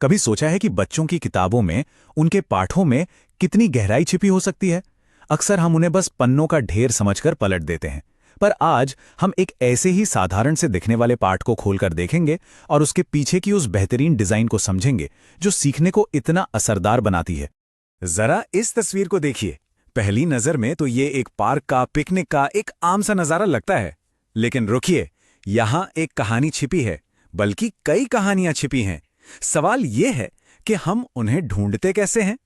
कभी सोचा है कि बच्चों की किताबों में, उनके पाठों में कितनी गहराई छिपी हो सकती है? अक्सर हम उन्हें बस पन्नों का ढेर समझकर पलट देते हैं। पर आज हम एक ऐसे ही साधारण से दिखने वाले पाठ को खोलकर देखेंगे और उसके पीछे की उस बेहतरीन डिजाइन को समझेंगे जो सीखने को इतना असरदार बनाती है। जरा इस तस्वीर को देखिए। पहली नजर में तो ये एक पार्क का, पिकनिक का एक आम सा नजारा लगता है, लेकिन रुकिए, यहाँ एक कहानी छिपी है, बल्कि कई कहानियां छिपी हैं। सवाल ये है कि हम उन्हें ढूंढते कैसे हैं?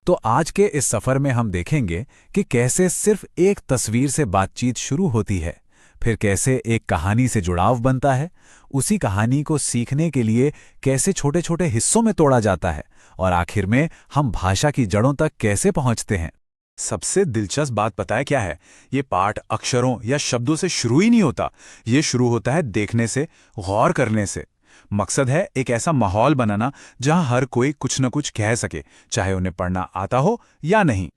तो आज के इस सफर में हम देखेंगे कि कैसे सिर्फ एक तस्वीर से बातचीत शुरू होती है, फिर कैसे एक कहानी से जुड़ाव बनता है, उसी कहानी को सीखने के लिए कैसे छोटे छोटे हिस्सों में तोड़ा जाता है, और आखिर में हम भाषा की जड़ों तक कैसे पहुंचते हैं। सबसे दिलचस्प बात पता है क्या है? ये पाठ अक्षरों या शब्दों से शुरू ही नहीं होता। ये शुरू होता है देखने से, गौर करने से। मकसद है एक ऐसा माहौल बनाना जहां हर कोई कुछ न कुछ कह सके, चाहे उन्हें पढ़ना आता हो या नहीं।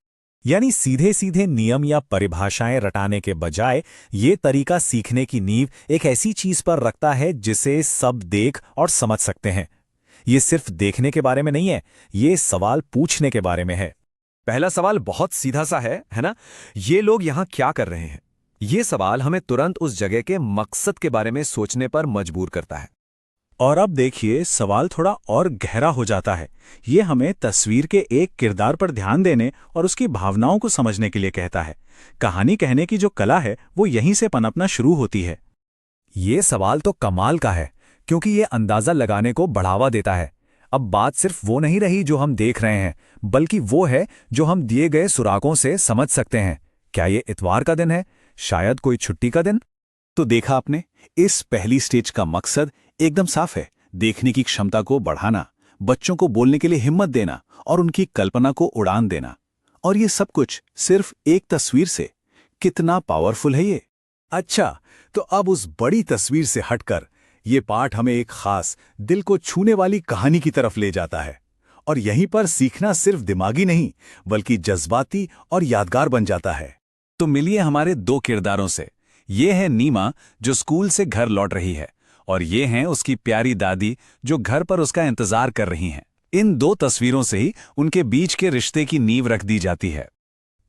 यानी सीधे सीधे नियम या परिभाषाएं रटाने के बजाय ये तरीका सीखने की नींव एक ऐसी चीज पर रखता है जिसे सब देख और समझ सकते हैं। ये सिर्फ देखने के बारे में नहीं है, ये सवाल पूछने के बारे में है। पहला सवाल बहुत सीधा सा है ना? ये लोग यहाँ क्या कर रहे हैं? ये सवाल हमें तुरंत उस जगह के मकसद के बारे में सोचने पर मजबूर करता है। और अब देखिए, सवाल थोड़ा और गहरा हो जाता है। ये हमें तस्वीर के एक किरदार पर ध्यान देने और उसकी भावनाओं को समझने के लिए कहता है। कहानी कहने की जो कला है वो यहीं से पनपना शुरू होती है। ये सवाल तो कमाल का है, क्योंकि ये अंदाजा लगाने को बढ़ावा देता है। अब बात सिर्फ वो नहीं रही जो हम देख रहे हैं, बल्कि वो है जो हम दिए गए सुरागों से समझ सकते हैं। क्या ये इतवार का दिन है? शायद कोई छुट्टी का दिन? तो देखा आपने, इस पहली स्टेज का मकसद एकदम साफ है। देखने की क्षमता को बढ़ाना, बच्चों को बोलने के लिए हिम्मत देना और उनकी कल्पना को उड़ान देना। और ये सब कुछ सिर्फ एक तस्वीर से। कितना पावरफुल है ये। अच्छा, तो अब उस बड़ी तस्वीर से हटकर ये पाठ हमें एक खास, दिल को छूने वाली कहानी की तरफ ले जाता है। और यहीं पर सीखना सिर्फ दिमागी नहीं, बल्कि जज्बाती और यादगार बन जाता है। तो मिलिए हमारे दो किरदारों से। ये है नीमा, जो स्कूल से घर लौट रही है, और ये हैं उसकी प्यारी दादी, जो घर पर उसका इंतजार कर रही हैं। इन दो तस्वीरों से ही उनके बीच के रिश्ते की नींव रख दी जाती है।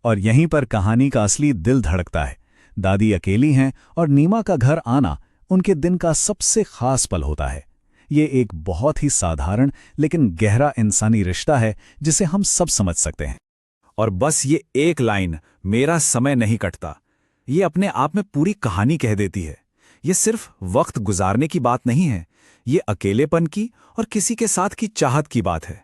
और यहीं पर कहानी का असली दिल धड़कता है। दादी अकेली हैं और नीमा का घर आना उनके दिन का सबसे खास पल होता है। ये एक बहुत ही साधारण लेकिन गहरा इंसानी रिश्ता है जिसे हम सब समझ सकते हैं। और बस ये एक लाइन, मेरा समय नहीं कटता, ये अपने आप में पूरी कहानी कह देती है। ये सिर्फ वक्त गुजारने की बात नहीं है, ये अकेलेपन की और किसी के साथ की चाहत की बात है।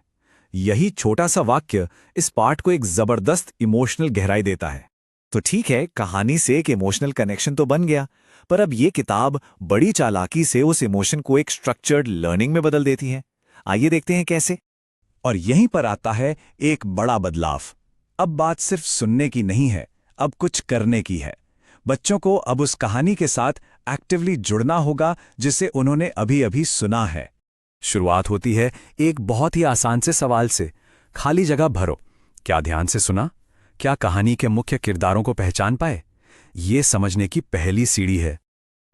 यही छोटा सा वाक्य इस पाठ को एक जबरदस्त इमोशनल गहराई देता है। तो ठीक है, कहानी से एक इमोशनल कनेक्शन तो बन गया, पर अब ये किताब बड़ी चालाकी से उस इमोशन को एक स्ट्रक्चर्ड लर्निंग में बदल देती है। आइए देखते हैं कैसे। और यहीं पर आता है एक बड़ा बदलाव। अब बात सिर्फ सुनने की नहीं है, अब कुछ करने की है। बच्चों को अब उस कहानी के साथ एक्टिवली जुड़ना होगा जिसे उन्होंने अभी अभी सुना है। शुरुआत होती है एक बहुत ही आसान से सवाल से। खाली जगह भरो। क्या ध्यान से सुना? क्या कहानी के मुख्य किरदारों को पहचान पाए? ये समझने की पहली सीढ़ी है।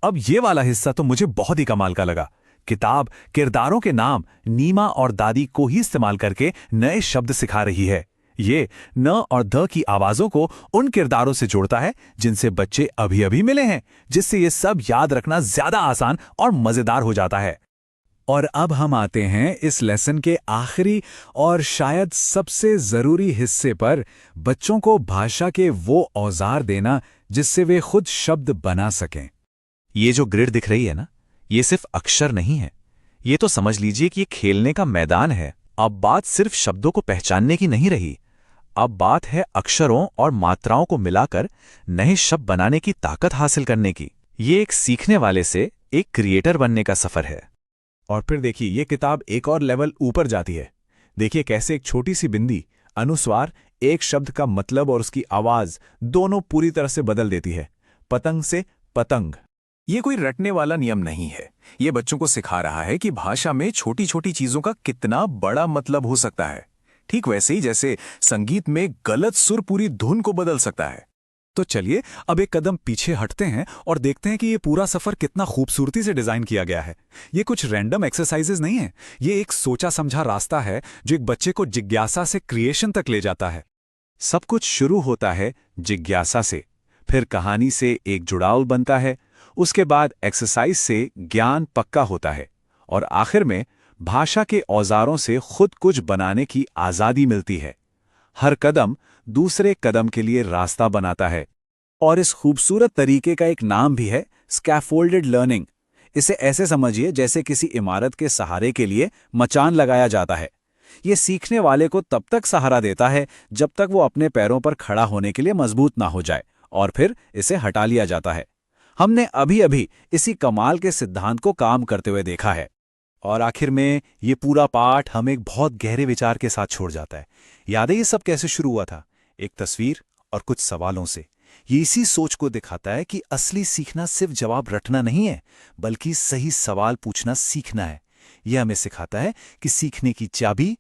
अब ये वाला हिस्सा तो मुझे बहुत ही कमाल का लगा। किताब किरदारों के नाम नीमा और दादी को ही इस्तेमाल करके नए शब्द सिखा रही है। ये न और द की आवाजों को उन किरदारों से जोड़ता है जिनसे बच्चे अभी अभी मिले हैं, जिससे ये सब याद रखना ज्यादा आसान और मजेदार हो जाता है। और अब हम आते हैं इस लेसन के आखिरी और शायद सबसे जरूरी हिस्से पर, बच्चों को भाषा के वो औजार देना जिससे वे खुद शब्द बना सकें। ये जो ग्रिड दिख रही है ना, ये सिर्फ अक्षर नहीं है। ये तो समझ लीजिए कि ये खेलने का मैदान है। अब बात सिर्फ शब्दों को पहचानने की नहीं रही, अब बात है अक्षरों और मात्राओं को मिलाकर नए शब्द बनाने की ताकत हासिल करने की। ये एक सीखने वाले से एक क्रिएटर बनने का सफर है। और फिर देखिए, ये किताब एक और लेवल ऊपर जाती है। देखिए कैसे एक छोटी सी बिंदी, अनुस्वार, एक शब्द का मतलब और उसकी आवाज दोनों पूरी तरह से बदल देती है। पतंग से पतंग। ये कोई रटने वाला नियम नहीं है, ये बच्चों को सिखा रहा है कि भाषा में छोटी छोटी चीजों का कितना बड़ा मतलब हो सकता है। ठीक वैसे ही जैसे संगीत में गलत सुर पूरी धुन को बदल सकता है। तो चलिए अब एक कदम पीछे हटते हैं और देखते हैं कि ये पूरा सफर कितना खूबसूरती से डिजाइन किया गया है। ये कुछ रैंडम एक्सरसाइजेज नहीं है, ये एक सोचा समझा रास्ता है जो एक बच्चे को जिज्ञासा से क्रिएशन तक ले जाता है। सब कुछ शुरू होता है जिज्ञासा से, फिर कहानी से एक जुड़ाव बनता है, उसके बाद एक्सरसाइज से ज्ञान पक्का होता है और आखिर में भाषा के औजारों से खुद कुछ बनाने की आज़ादी मिलती है। हर कदम दूसरे कदम के लिए रास्ता बनाता है। और इस खूबसूरत तरीके का एक नाम भी है, स्कैफोल्डेड लर्निंग। इसे ऐसे समझिए जैसे किसी इमारत के सहारे के लिए मचान लगाया जाता है। ये सीखने वाले को तब तक सहारा देता है जब तक वो अपने पैरों पर खड़ा होने के लिए मजबूत ना हो जाए, और फिर इसे हटा लिया जाता है। हमने अभी अभी इसी कमाल के सिद्धांत को काम करते हुए देखा है। और आखिर में ये पूरा पाठ हमें एक बहुत गहरे विचार के साथ छोड़ जाता है। याद है ये सब कैसे शुरू हुआ था? एक तस्वीर और कुछ सवालों से। ये इसी सोच को दिखाता है कि असली सीखना सिर्फ जवाब रटना नहीं है, बल्कि सही सवाल पूछना सीखना है। यह हमें सिखाता है कि सीखने की चाबी